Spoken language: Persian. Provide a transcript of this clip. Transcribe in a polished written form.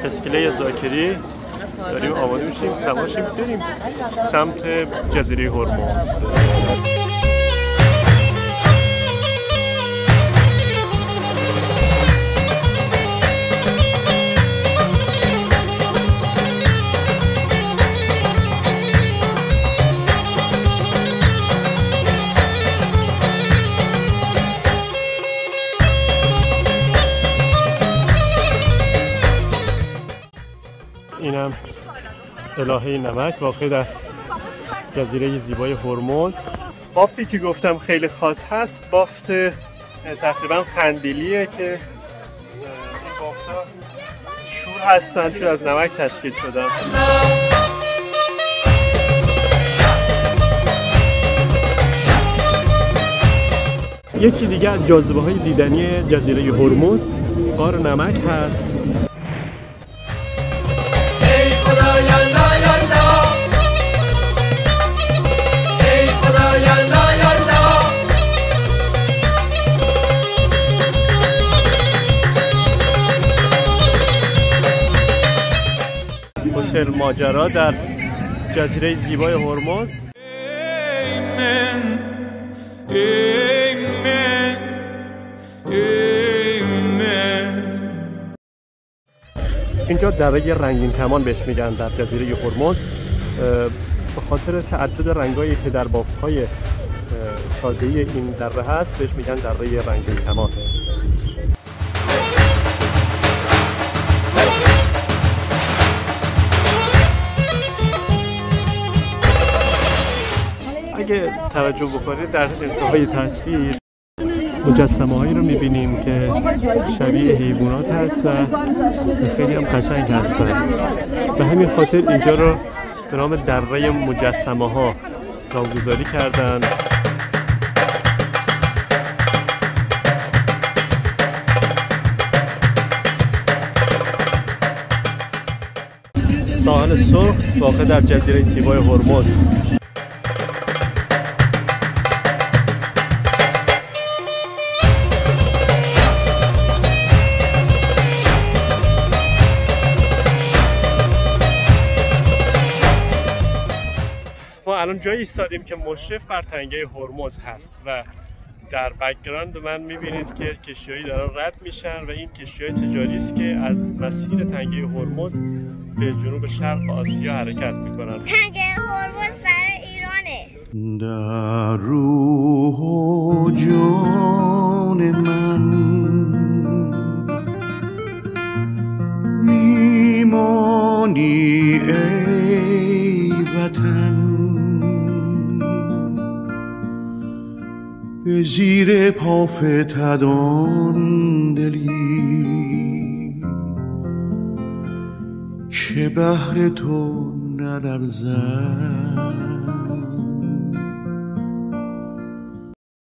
اسکله زاکری داریم آماده میشیم سوارشیم بریم سمت جزیره هرمز. اینم الهه نمک واقع در جزیره زیبای هرمز. بافتی که گفتم خیلی خاص هست بافت تقریبا قندیلیه که این بافت‌ها شور هستن چون از نمک تشکیل شدن. یکی دیگه از جاذبه‌های دیدنی جزیره هرمز غار نمک هست. هتل ماجرا در جزیره زیبای هرمز. اینجا دره رنگین کمان بهش میگن در جزیره هرمز به خاطر تعدد رنگایی که در بافت‌های سازه‌ای این دره هست بهش میگن دره رنگین کمان. اگه توجه بکنید در انتهای تصویر مجسمه هایی رو میبینیم که شبیه حیوانات هست و خیلی هم قشنگ هستن. به همین خاطر اینجا رو به نام دره مجسمه ها نامگذاری کردن. ساحل سرخ واقع در جزیره زیبای هرمز. ما الان جایی ایستادیم که مشرف بر تنگه هرمز هست و در بک‌گراند من میبینید که کشتی‌هایی دارن رد میشن و این کشتی‌های تجاری است که از مسیر تنگه هرمز به جنوب شرق آسیا حرکت میکنن. تنگه هرمز برای ایرانه. در روح و جان من میمانی ای وطن، به زیر پافتدان دلی که بهر تو نلرزد.